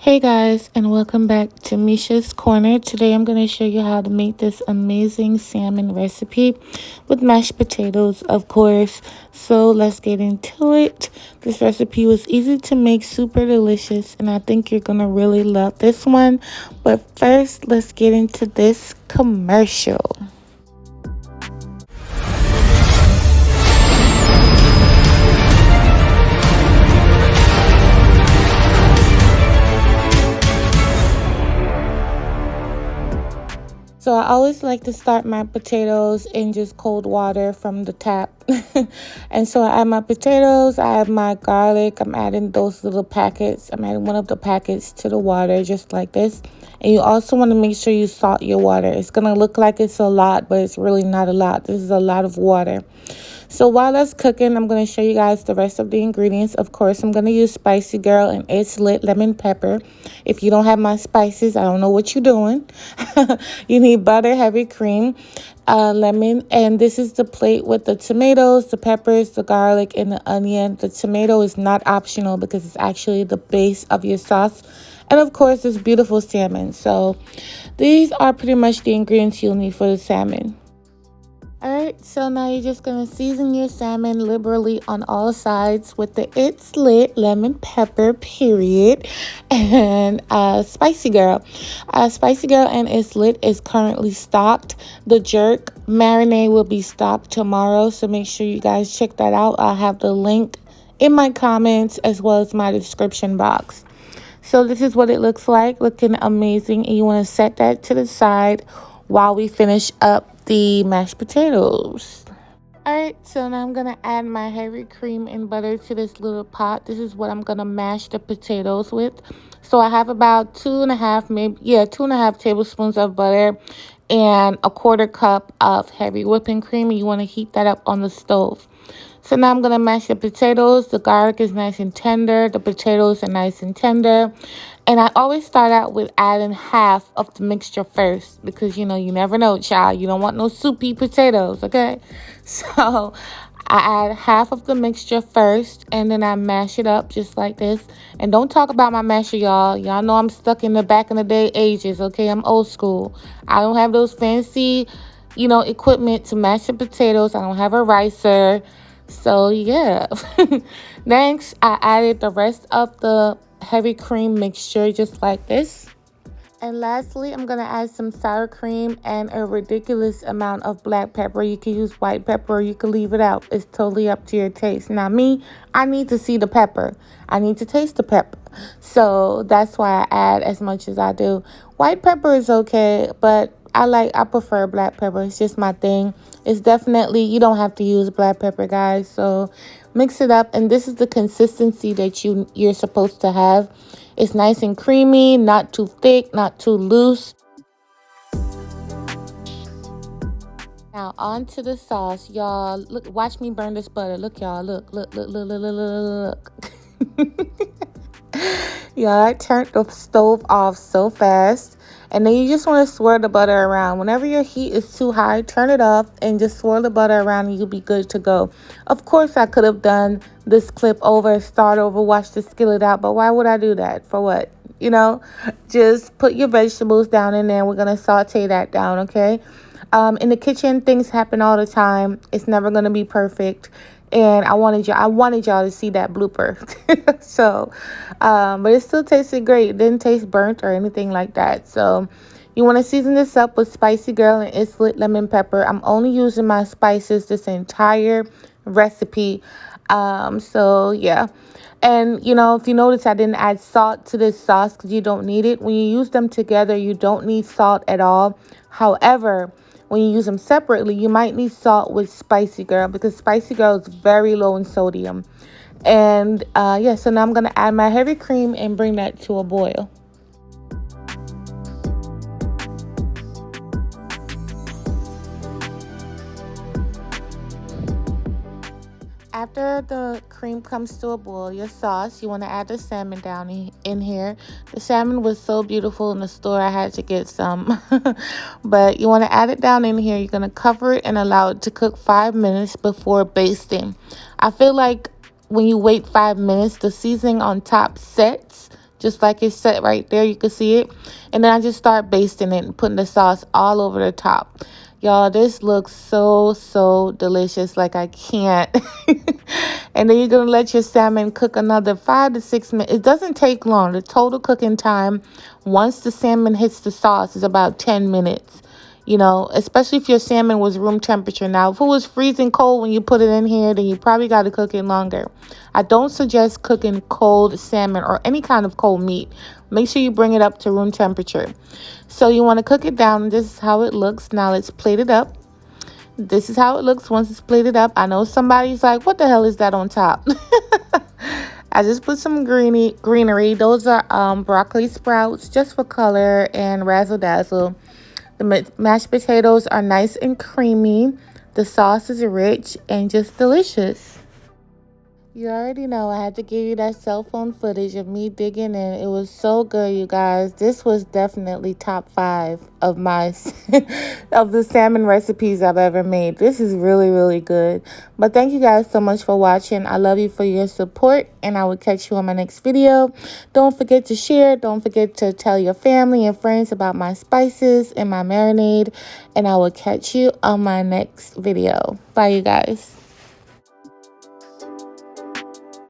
Hey guys, and welcome back to Misha's Corner. Today I'm going to show you how to make this amazing salmon recipe with mashed potatoes, of course. So let's get into it. This recipe was easy to make, super delicious, and I think you're going to really love this one. But first, let's get into this commercial. So I always like to start my potatoes in just cold water from the tap. And so I add my potatoes, I add my garlic, I'm adding those little packets. I'm adding one of the packets to the water just like this. And you also want to make sure you salt your water. It's going to look like it's a lot, but it's really not a lot. This is a lot of water. So while that's cooking, I'm going to show you guys the rest of the ingredients. Of course, I'm going to use Spicy Girl and It's Lit lemon pepper. If you don't have my spices, I don't know what you're doing. You need butter, heavy cream, lemon, and this is the plate with the tomatoes, the peppers, the garlic, and the onion. The tomato is not optional because it's actually the base of your sauce. And of course, this beautiful salmon. So these are pretty much the ingredients you'll need for the salmon. Alright, so now you're just going to season your salmon liberally on all sides with the It's Lit lemon pepper, period, and Spicy Girl. Spicy Girl and It's Lit is currently stocked. The jerk marinade will be stocked tomorrow, so make sure you guys check that out. I'll have the link in my comments as well as my description box. So this is what it looks like, looking amazing, and you want to set that to the side while we finish up the mashed potatoes. Alright, so now I'm going to add my heavy cream and butter to this little pot. This is what I'm going to mash the potatoes with. So I have about 2.5 tablespoons of butter and a 1/4 cup of heavy whipping cream. And you want to heat that up on the stove. So now I'm going to mash the potatoes. The garlic is nice and tender. The potatoes are nice and tender. And I always start out with adding half of the mixture first because, you never know, child. You don't want no soupy potatoes, okay? So I add half of the mixture first, and then I mash it up just like this. And don't talk about my masher, y'all. Y'all know I'm stuck in the back in the day ages, okay? I'm old school. I don't have those fancy, equipment to mash the potatoes. I don't have a ricer. So, yeah. Next, I added the rest of the heavy cream mixture just like this. And lastly, I'm going to add some sour cream and a ridiculous amount of black pepper. You can use white pepper or you can leave it out. It's totally up to your taste. Now me, I need to see the pepper. I need to taste the pepper. So that's why I add as much as I do. White pepper is okay, but I prefer black pepper. It's just my thing. It's definitely, you don't have to use black pepper, guys. So mix it up, and this is the consistency that you're supposed to have. It's nice and creamy, not too thick, not too loose. Now on to the sauce, y'all. Look, watch me burn this butter. Look, y'all. Look. Y'all, I turned the stove off so fast. And then you just want to swirl the butter around. Whenever your heat is too high, turn it off and just swirl the butter around and you'll be good to go. Of course, I could have done this clip over, start over, wash the skillet out. But why would I do that? For what? Just put your vegetables down in there. And we're going to saute that down, okay? In the kitchen, things happen all the time. It's never going to be perfect. And I wanted y'all to see that blooper. So, but it still tasted great. It didn't taste burnt or anything like that. So you want to season this up with Spicy Girl and It's Lit lemon pepper. I'm only using my spices this entire recipe. So yeah. And, if you notice, I didn't add salt to this sauce because you don't need it. When you use them together, you don't need salt at all. However, when you use them separately, you might need salt with Spicy Girl because Spicy Girl is very low in sodium. And so now I'm going to add my heavy cream and bring that to a boil. After the cream comes to a boil, your sauce, you want to add the salmon down in here. The salmon was so beautiful in the store, I had to get some. But you want to add it down in here. You're going to cover it and allow it to cook 5 minutes before basting. I feel like when you wait 5 minutes, the seasoning on top sets just like it's set right there. You can see it. And then I just start basting it and putting the sauce all over the top. Y'all, this looks so delicious. Like, I can't. And then you're going to let your salmon cook another 5 to 6 minutes. It doesn't take long. The total cooking time, once the salmon hits the sauce, is about 10 minutes. You know, especially if your salmon was room temperature. Now, if it was freezing cold when you put it in here, then you probably got to cook it longer. I don't suggest cooking cold salmon or any kind of cold meat. Make sure you bring it up to room temperature. So you want to cook it down. This is how it looks. Now let's plate it up. This is how it looks once it's plated up. I know somebody's like, what the hell is that on top? I just put some greenery. Those are broccoli sprouts just for color and razzle dazzle. The mashed potatoes are nice and creamy. The sauce is rich and just delicious. You already know I had to give you that cell phone footage of me digging in. It was so good, you guys. This was definitely top 5 of my of the salmon recipes I've ever made. This is really good. But thank you guys so much for watching. I love you for your support, and I will catch you on my next video. Don't forget to share. Don't forget to tell your family and friends about my spices and my marinade, and I will catch you on my next video. Bye, you guys.